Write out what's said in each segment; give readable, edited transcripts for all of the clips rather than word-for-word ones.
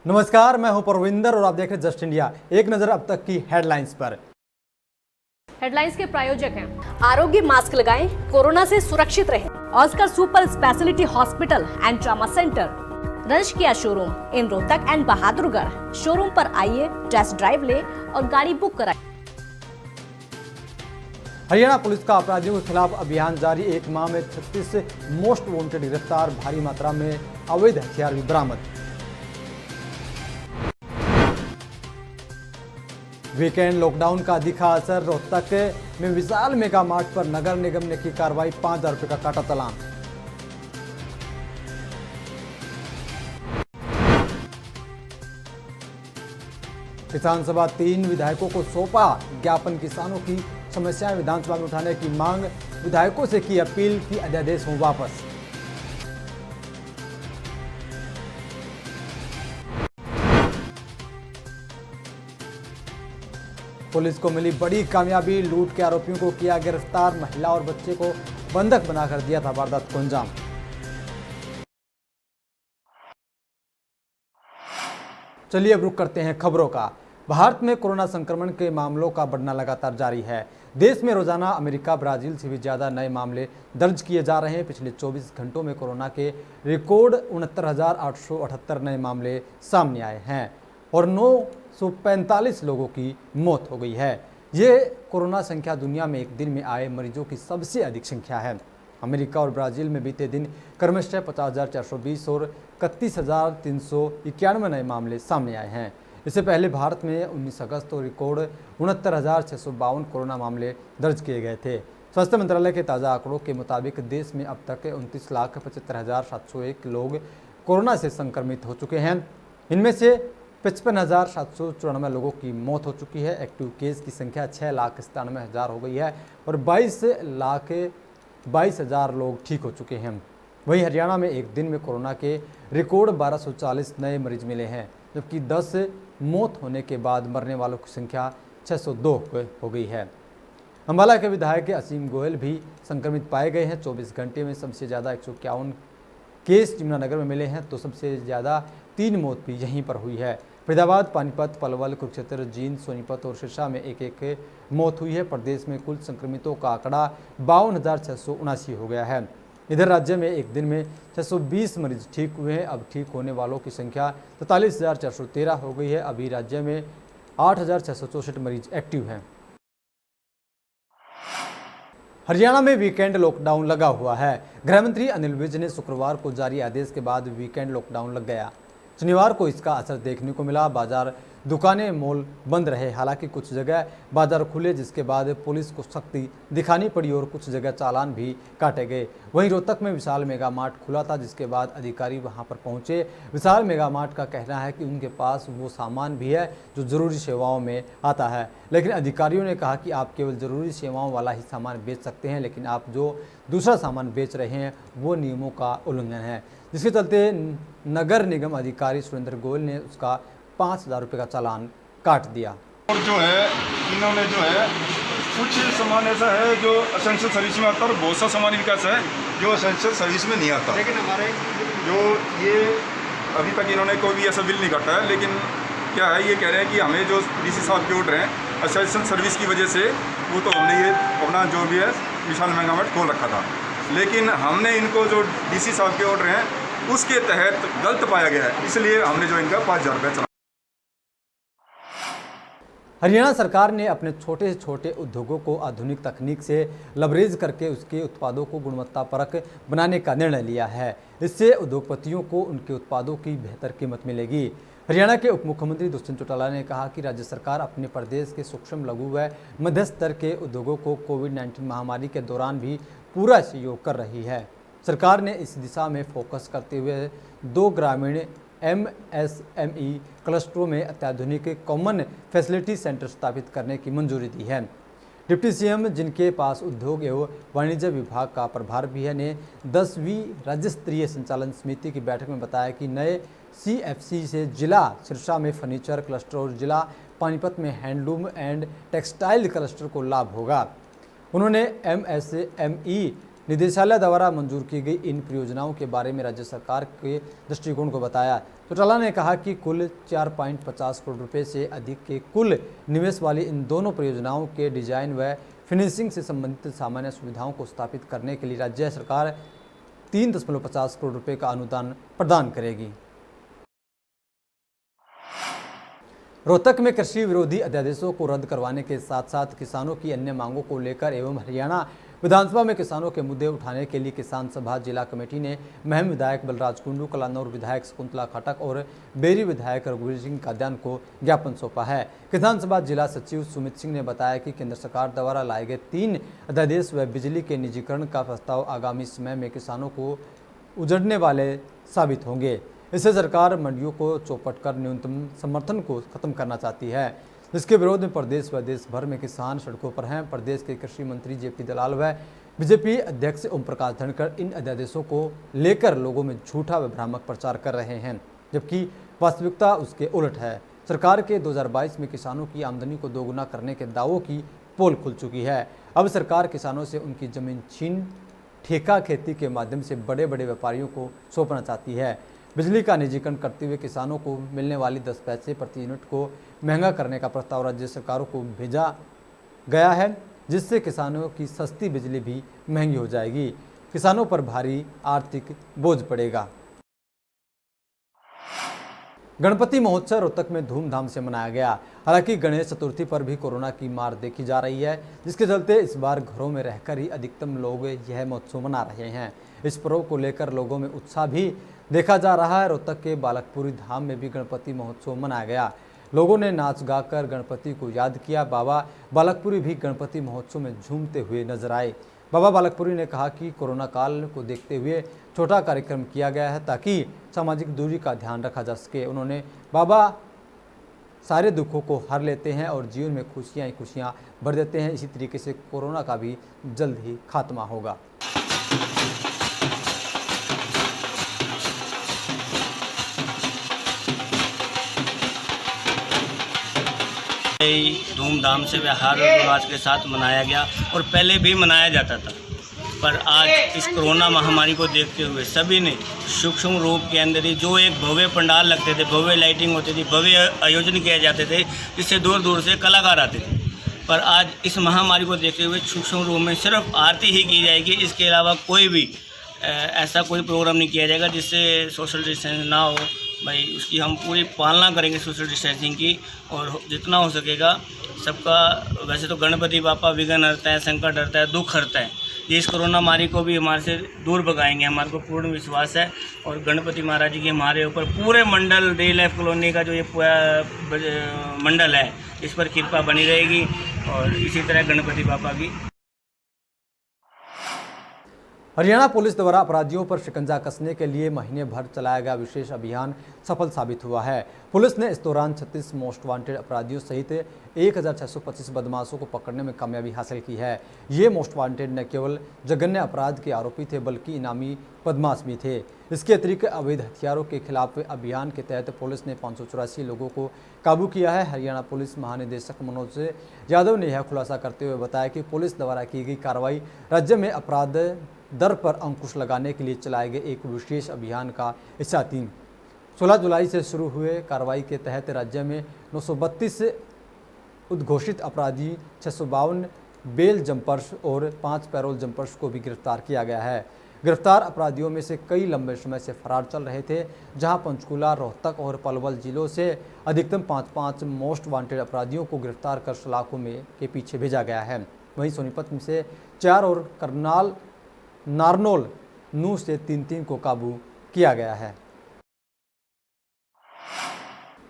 नमस्कार, मैं हूं परविंदर और आप देख रहे हैं जस्ट इंडिया। एक नजर अब तक की हेडलाइंस पर। हेडलाइंस के प्रायोजक हैं आरोग्य मास्क लगाएं, कोरोना से सुरक्षित रहें। Oscar super speciality hospital and trauma centre, रंश किया showroom in Rohtak and Bahadurgarh. Showroom पर आइए, टेस्ट ड्राइव ले और गाड़ी बुक कराएं। हरियाणा पुलिस का अपराधियों के खिलाफ अभियान जारी। एक माह में 36 मोस्ट वांटेड गिरफ्तार, भारी मात्रा में अवैध हथियार भी बरामद। वीकेंड लॉकडाउन का दिखा असर। रोहतक में विशाल मेगा मार्ट पर नगर निगम ने की कार्रवाई, 5,000 रुपए का काटा चालान। किसान सभा 3 विधायकों को सौंपा ज्ञापन। किसानों की समस्याएं विधानसभा में उठाने की मांग, विधायकों से की अपील कि अध्यादेश हो वापस। पुलिस को मिली बड़ी कामयाबी, लूट के आरोपियों को किया गिरफ्तार। महिला और बच्चे को बंधक बनाकर दिया था वारदात को अंजाम। चलिए अब रुक करते हैं खबरों का। भारत में कोरोना संक्रमण के मामलों का बढ़ना लगातार जारी है। देश में रोजाना अमेरिका, ब्राजील से भी ज्यादा नए मामले दर्ज किए जा रहे हैं। पिछले 24 घंटों में कोरोना के रिकॉर्ड 69,878 नए मामले सामने आए हैं और 945 लोगों की मौत हो गई है। ये कोरोना संख्या दुनिया में एक दिन में आए मरीजों की सबसे अधिक संख्या है। अमेरिका और ब्राजील में बीते दिन क्रमशः 50,420 और 31,391 नए मामले सामने आए हैं। इससे पहले भारत में 19 अगस्त को रिकॉर्ड 69,652 कोरोना मामले दर्ज किए गए थे। स्वास्थ्य मंत्रालय के ताज़ा आंकड़ों के मुताबिक देश में अब तक 29,75,701 लोग कोरोना से संक्रमित हो चुके हैं। इनमें से 55,794 लोगों की मौत हो चुकी है। एक्टिव केस की संख्या 6,97,000 हो गई है और 22,22,000 लोग ठीक हो चुके हैं। वहीं हरियाणा में एक दिन में कोरोना के रिकॉर्ड 1240 नए मरीज मिले हैं, जबकि 10 मौत होने के बाद मरने वालों की संख्या 602 हो गई है। अम्बाला के विधायक असीम गोयल भी संक्रमित पाए गए हैं। 24 घंटे में सबसे ज़्यादा 151 केस यमुनानगर में मिले हैं, तो सबसे ज़्यादा 3 मौत भी यहीं पर हुई है। फरीदाबाद, पानीपत, पलवल, कुरुक्षेत्र, जींद, सोनीपत और सिरसा में एक एक मौत हुई है। प्रदेश में कुल संक्रमितों का आंकड़ा 52,679 हो गया है। इधर राज्य में एक दिन में 620 मरीज ठीक हुए हैं। अब ठीक होने वालों की संख्या 43,413 हो गई है। अभी राज्य में 8,664 मरीज एक्टिव हैं। हरियाणा में वीकेंड लॉकडाउन लगा हुआ है। गृह मंत्री अनिल विज ने शुक्रवार को जारी आदेश के बाद वीकेंड लॉकडाउन लग गया। शनिवार को इसका असर देखने को मिला। बाजार, दुकानें, मॉल बंद रहे। हालांकि कुछ जगह बाजार खुले, जिसके बाद पुलिस को सख्ती दिखानी पड़ी और कुछ जगह चालान भी काटे गए। वहीं रोहतक में विशाल मेगा मार्ट खुला था, जिसके बाद अधिकारी वहां पर पहुंचे। विशाल मेगा मार्ट का कहना है कि उनके पास वो सामान भी है जो जरूरी सेवाओं में आता है, लेकिन अधिकारियों ने कहा कि आप केवल जरूरी सेवाओं वाला ही सामान बेच सकते हैं, लेकिन आप जो दूसरा सामान बेच रहे हैं वो नियमों का उल्लंघन है। जिसके चलते नगर निगम अधिकारी सुरेंद्र गोयल ने उसका 5,000 रुपये का चालान काट दिया। और जो है इन्होंने जो है कुछ सामान ऐसा है जो असेंशियल सर्विस में आता है और बहुत सा सामान इनका ऐसा है जो असेंशियल सर्विस में नहीं आता। लेकिन हमारे जो ये अभी तक इन्होंने कोई भी ऐसा बिल नहीं काटा है, लेकिन क्या है ये कह रहे हैं कि हमें जो डीसी साहब के ऑर्डर हैं असेंशियल सर्विस की वजह से, वो तो हमने ये अपना जो भी है विशाल मेगा मार्ट खोल रखा था, लेकिन हमने इनको जो डीसी साहब के ऑर्डर हैं उसके तहत गलत पाया गया है, इसलिए हमने जो इनका 5,000 रुपये चला। हरियाणा सरकार ने अपने छोटे से छोटे उद्योगों को आधुनिक तकनीक से लबरेज करके उसके उत्पादों को गुणवत्तापरक बनाने का निर्णय लिया है। इससे उद्योगपतियों को उनके उत्पादों की बेहतर कीमत मिलेगी। हरियाणा के उप मुख्यमंत्री दुष्यंत चौटाला ने कहा कि राज्य सरकार अपने प्रदेश के सूक्ष्म, लघु व मध्यम स्तर के उद्योगों को कोविड-19 महामारी के दौरान भी पूरा सहयोग कर रही है। सरकार ने इस दिशा में फोकस करते हुए 2 ग्रामीण MSME क्लस्टरों में अत्याधुनिक कॉमन फैसिलिटी सेंटर स्थापित करने की मंजूरी दी है। डिप्टी सीएम, जिनके पास उद्योग एवं वाणिज्य विभाग का प्रभार भी है, ने 10वीं राज्य स्तरीय संचालन समिति की बैठक में बताया कि नए CFC से जिला सिरसा में फर्नीचर क्लस्टर और जिला पानीपत में हैंडलूम एंड टेक्सटाइल क्लस्टर को लाभ होगा। उन्होंने MSME निदेशालय द्वारा मंजूर की गई इन परियोजनाओं के बारे में राज्य सरकार के दृष्टिकोण को बताया। चौटाला ने कहा कि कुल 4.50 करोड़ रुपए से अधिक के कुल निवेश वाली इन दोनों परियोजनाओं के डिजाइन व फिनिशिंग से संबंधित सामान्य सुविधाओं को स्थापित करने के लिए राज्य सरकार 3.50 करोड़ रुपए का अनुदान प्रदान करेगी। रोहतक में कृषि विरोधी अध्यादेशों को रद्द करवाने के साथ साथ किसानों की अन्य मांगों को लेकर एवं हरियाणा विधानसभा में किसानों के मुद्दे उठाने के लिए किसान सभा जिला कमेटी ने महम विधायक बलराज कुंडू, कलानौर विधायक शकुंतला खटक और बेरी विधायक रघुवीर सिंह काद्यान को ज्ञापन सौंपा है। किसान सभा जिला सचिव सुमित सिंह ने बताया कि केंद्र सरकार द्वारा लाए गए 3 अध्यादेश व बिजली के निजीकरण का प्रस्ताव आगामी समय में किसानों को उजड़ने वाले साबित होंगे। इससे सरकार मंडियों को चौपट कर न्यूनतम समर्थन को खत्म करना चाहती है, जिसके विरोध में प्रदेश व देश भर में किसान सड़कों पर हैं। प्रदेश के कृषि मंत्री जेपी दलाल व बीजेपी अध्यक्ष ओम प्रकाश धनखड़ इन अध्यादेशों को लेकर लोगों में झूठा व भ्रामक प्रचार कर रहे हैं, जबकि वास्तविकता उसके उलट है। सरकार के 2022 में किसानों की आमदनी को दोगुना करने के दावों की पोल खुल चुकी है। अब सरकार किसानों से उनकी जमीन छीन ठेका खेती के माध्यम से बड़े बड़े व्यापारियों को सौंपना चाहती है। बिजली का निजीकरण करते हुए किसानों को मिलने वाली 10 पैसे प्रति यूनिट को महंगा करने का प्रस्ताव राज्य सरकारों को भेजा गया है, जिससे किसानों की सस्ती बिजली भी महंगी हो जाएगी। किसानों पर भारी आर्थिक बोझ पड़ेगा। गणपति महोत्सव रोहतक में धूमधाम से मनाया गया। हालांकि गणेश चतुर्थी पर भी कोरोना की मार देखी जा रही है, जिसके चलते इस बार घरों में रहकर ही अधिकतम लोग यह महोत्सव मना रहे हैं। इस पर्व को लेकर लोगों में उत्साह भी देखा जा रहा है। रोहतक के बालकपुरी धाम में भी गणपति महोत्सव मनाया गया। लोगों ने नाच गाकर गणपति को याद किया। बाबा बालकपुरी भी गणपति महोत्सव में झूमते हुए नजर आए। बाबा बालकपुरी ने कहा कि कोरोना काल को देखते हुए छोटा कार्यक्रम किया गया है ताकि सामाजिक दूरी का ध्यान रखा जा सके। उन्होंने बाबा सारे दुखों को हर लेते हैं और जीवन में खुशियां ही खुशियां भर देते हैं। इसी तरीके से कोरोना का भी जल्द ही खात्मा होगा। धूमधाम से व्यवहार और रिवाज के साथ मनाया गया और पहले भी मनाया जाता था, पर आज इस कोरोना महामारी को देखते हुए सभी ने सूक्ष्म रूप के अंदर ही जो एक भव्य पंडाल लगते थे, भव्य लाइटिंग होती थी, भव्य आयोजन किए जाते थे, जिससे दूर दूर से कलाकार आते थे, पर आज इस महामारी को देखते हुए सूक्ष्म रूप में सिर्फ आरती ही की जाएगी। इसके अलावा कोई भी ऐसा कोई प्रोग्राम नहीं किया जाएगा जिससे सोशल डिस्टेंस ना हो। भाई उसकी हम पूरी पालना करेंगे सोशल डिस्टेंसिंग की, और जितना हो सकेगा सबका। वैसे तो गणपति बापा विघ्न हरता है, संकट हरता है, दुख हरता है। ये इस कोरोना मारी को भी हमारे से दूर भगाएंगे, हमारे को पूर्ण विश्वास है। और गणपति महाराज जी के हमारे ऊपर पूरे मंडल डे लाइफ कॉलोनी का जो ये पूरा मंडल है, इस पर कृपा बनी रहेगी। और इसी तरह गणपति बापा की। हरियाणा पुलिस द्वारा अपराधियों पर शिकंजा कसने के लिए महीने भर चलाया गया विशेष अभियान सफल साबित हुआ है। पुलिस ने इस दौरान 36 मोस्ट वांटेड अपराधियों सहित 1625 बदमाशों को पकड़ने में कामयाबी हासिल की है। ये मोस्ट वांटेड न केवल जघन्य अपराध के आरोपी थे बल्कि इनामी बदमाश भी थे। इसके अतिरिक्त अवैध हथियारों के खिलाफ अभियान के तहत पुलिस ने 584 लोगों को काबू किया है। हरियाणा पुलिस महानिदेशक मनोज यादव ने यह खुलासा करते हुए बताया कि पुलिस द्वारा की गई कार्रवाई राज्य में अपराध दर पर अंकुश लगाने के लिए चलाए गए एक विशेष अभियान का हिस्सा थी। 16 जुलाई से शुरू हुए कार्रवाई के तहत राज्य में 932 उद्घोषित अपराधी, 652 बेल जंपर्स और 5 पैरोल जंपर्स को भी गिरफ्तार किया गया है। गिरफ्तार अपराधियों में से कई लंबे समय से फरार चल रहे थे, जहां पंचकूला, रोहतक और पलवल जिलों से अधिकतम 5 मोस्ट वांटेड अपराधियों को गिरफ्तार कर सलाखों में के पीछे भेजा गया है। वहीं सोनीपत में से 4 और करनाल नारनौल नूह से 3 को काबू किया गया है।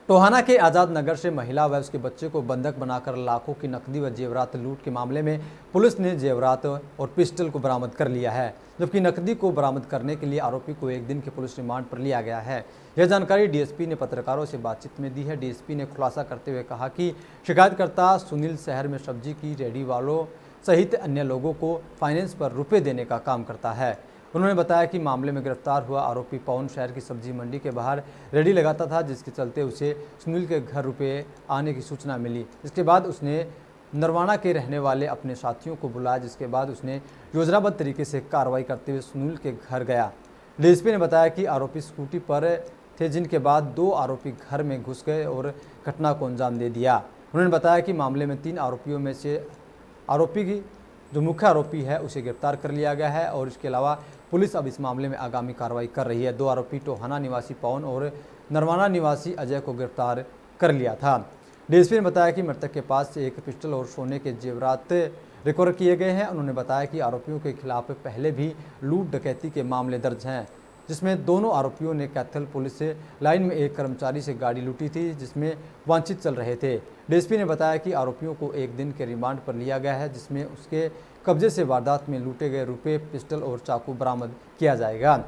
टोहाना के आज़ाद नगर से महिला व उसके बच्चे को बंधक बनाकर लाखों की नकदी व जेवरात लूट के मामले में पुलिस ने जेवरात और पिस्टल को बरामद कर लिया है, जबकि नकदी को बरामद करने के लिए आरोपी को 1 दिन के पुलिस रिमांड पर लिया गया है। यह जानकारी डीएसपी ने पत्रकारों से बातचीत में दी है। डीएसपी ने खुलासा करते हुए कहा कि शिकायतकर्ता सुनील शहर में सब्जी की रेडी वालों सहित अन्य लोगों को फाइनेंस पर रुपए देने का काम करता है। उन्होंने बताया कि मामले में गिरफ्तार हुआ आरोपी पवन शहर की सब्जी मंडी के बाहर रेडी लगाता था, जिसके चलते उसे सुनील के घर रुपए आने की सूचना मिली। इसके बाद उसने नरवाना के रहने वाले अपने साथियों को बुलाया, जिसके बाद उसने योजनाबद्ध तरीके से कार्रवाई करते हुए सुनील के घर गया। डीएसपी ने बताया कि आरोपी स्कूटी पर थे, जिनके बाद 2 आरोपी घर में घुस गए और घटना को अंजाम दे दिया। उन्होंने बताया कि मामले में 3 आरोपियों में से आरोपी की जो मुख्य आरोपी है उसे गिरफ्तार कर लिया गया है और इसके अलावा पुलिस अब इस मामले में आगामी कार्रवाई कर रही है। 2 आरोपी टोहाना निवासी पवन और नरवाना निवासी अजय को गिरफ्तार कर लिया था। डीएसपी ने बताया कि मृतक के पास से एक पिस्टल और सोने के जेवरात रिकवर किए गए हैं। उन्होंने बताया कि आरोपियों के खिलाफ पहले भी लूट डकैती के मामले दर्ज हैं, जिसमें दोनों आरोपियों ने कैथल पुलिस लाइन में एक कर्मचारी से गाड़ी लूटी थी, जिसमें वांछित चल रहे थे। डीएसपी ने बताया कि आरोपियों को 1 दिन के रिमांड पर लिया गया है, जिसमें उसके कब्जे से वारदात में लूटे गए रुपये, पिस्टल और चाकू बरामद किया जाएगा।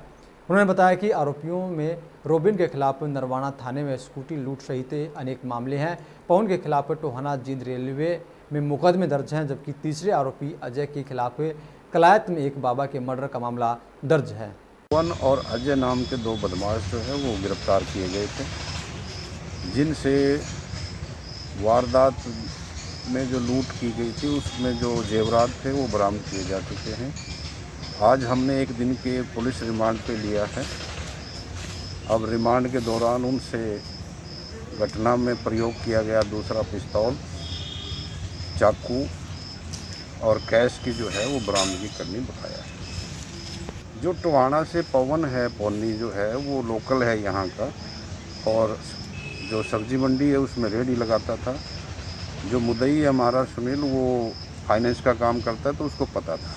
उन्होंने बताया कि आरोपियों में रोबिन के खिलाफ नरवाना थाने में स्कूटी लूट सहित अनेक मामले हैं। पवन के खिलाफ टोहाना जींद रेलवे में मुकदमे दर्ज हैं, जबकि तीसरे आरोपी अजय के खिलाफ कलायत में एक बाबा के मर्डर का मामला दर्ज है। पवन और अजय नाम के 2 बदमाश जो है वो गिरफ्तार किए गए थे, जिनसे वारदात में जो लूट की गई थी उसमें जो जेवरात थे वो बरामद किए जा चुके हैं। आज हमने 1 दिन के पुलिस रिमांड पे लिया है। अब रिमांड के दौरान उनसे घटना में प्रयोग किया गया दूसरा पिस्तौल, चाकू और कैश की जो है वो बरामदगी करनी बताया है। जो टोहाना से पवन है, पौनी जो है वो लोकल है यहाँ का, और जो सब्जी मंडी है उसमें रेडी लगाता था। जो मुद्दई है हमारा सुनील, वो फाइनेंस का काम करता है, तो उसको पता था।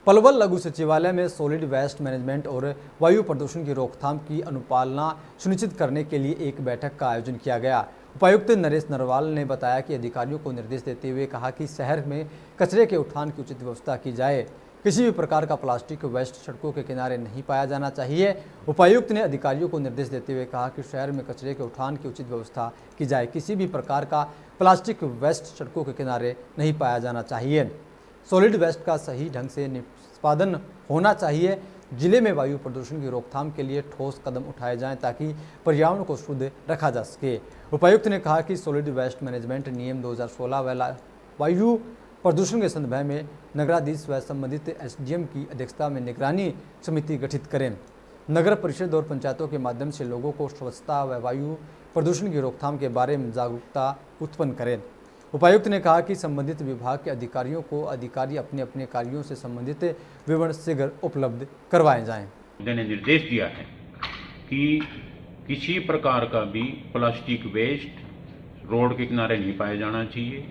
पलवल लघु सचिवालय में सॉलिड वेस्ट मैनेजमेंट और वायु प्रदूषण की रोकथाम की अनुपालना सुनिश्चित करने के लिए एक बैठक का आयोजन किया गया। उपायुक्त नरेश नरवाल ने बताया कि अधिकारियों को निर्देश देते हुए कहा कि शहर में कचरे के उठान की उचित व्यवस्था की जाए। किसी भी प्रकार का प्लास्टिक वेस्ट सड़कों के किनारे नहीं पाया जाना चाहिए। उपायुक्त ने अधिकारियों को निर्देश देते हुए कहा कि शहर में कचरे के उठान की उचित व्यवस्था की जाए। किसी भी प्रकार का प्लास्टिक वेस्ट सड़कों के किनारे नहीं पाया जाना चाहिए। सॉलिड वेस्ट का सही ढंग से निष्पादन होना चाहिए। जिले में वायु प्रदूषण की रोकथाम के लिए ठोस कदम उठाए जाएं ताकि पर्यावरण को शुद्ध रखा जा सके। उपायुक्त ने कहा कि सॉलिड वेस्ट मैनेजमेंट नियम 2016 व वायु प्रदूषण के संदर्भ में नगराधीश व संबंधित एसडीएम की अध्यक्षता में निगरानी समिति गठित करें। नगर परिषद और पंचायतों के माध्यम से लोगों को स्वच्छता व वायु प्रदूषण की रोकथाम के बारे में जागरूकता उत्पन्न करें। उपायुक्त ने कहा कि संबंधित विभाग के अधिकारियों को अधिकारी अपने अपने कार्यों से संबंधित विवरण शीघ्र उपलब्ध करवाए जाएं। ने निर्देश दिया है कि किसी प्रकार का भी प्लास्टिक वेस्ट रोड के किनारे नहीं पाया जाना चाहिए,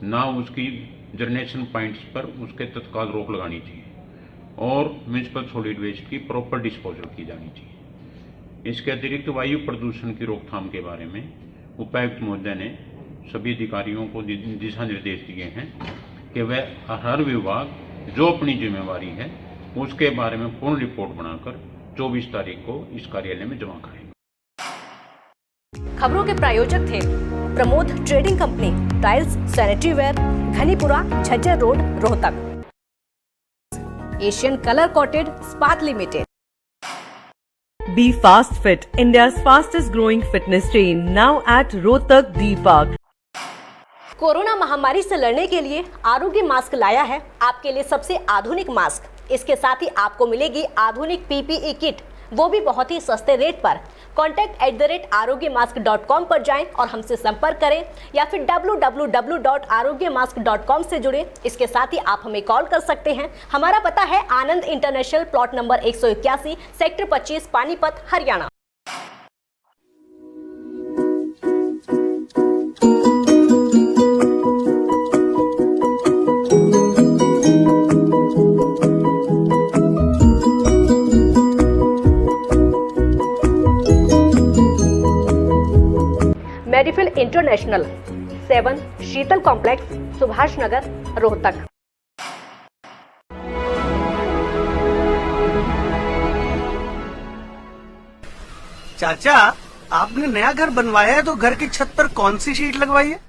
ना उसकी जनरेशन पॉइंट्स पर उसके तत्काल रोक लगानी चाहिए और म्यूनिसिपल सॉलिड वेस्ट की प्रॉपर डिस्पोजल की जानी चाहिए। इसके अतिरिक्त वायु प्रदूषण की रोकथाम के बारे में उपायुक्त महोदय ने सभी अधिकारियों को दिशा निर्देश दिए हैं कि वह हर विभाग जो अपनी जिम्मेवारी है उसके बारे में पूर्ण रिपोर्ट बनाकर 24 तारीख को इस कार्यालय में जमा करें। खबरों के प्रायोजक थे Pramod trading company, tiles, sanitary ware, Ghanipura, Jhajjar road, Rohtak. Asian colour coated स्पात limited. Be Fast Fit, India's fastest growing fitness chain, now at Rohtak D Park. Corona महामारी से लड़ने के लिए आरोग्य मास्क लाया है आपके लिए सबसे आधुनिक मास्क। इसके साथ ही आपको मिलेगी आधुनिक पीपीई किट, वो भी बहुत ही सस्ते रेट पर। contact@arogyamask.com पर जाएं और हमसे संपर्क करें या फिर www.arogyamask.com से जुड़ें। इसके साथ ही आप हमें कॉल कर सकते हैं। हमारा पता है Anand international, plot number 181, sector 25, Panipat, Haryana. Medifill international, 7 Sheetal complex, Subhash Nagar, Rohtak. चाचा, आपने नया घर बनवाया है तो घर की छत पर कौन सी शीट लगवाई है?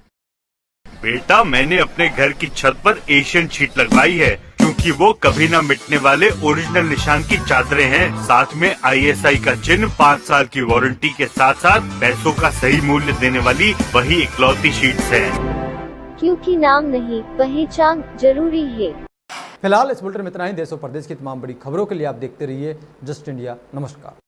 बेटा, मैंने अपने घर की छत पर एशियन शीट लगवाई है क्योंकि वो कभी न मिटने वाले ओरिजिनल निशान की चादरें हैं। साथ में ISI का चिन्ह, 5 साल की वारंटी के साथ साथ पैसों का सही मूल्य देने वाली वही इकलौती शीट्स है। क्योंकि नाम नहीं, पहचान जरूरी है। फिलहाल इस बुलेटिन में इतना ही। देश और प्रदेश की तमाम बड़ी खबरों के लिए आप देखते रहिए जस्ट इंडिया। नमस्कार।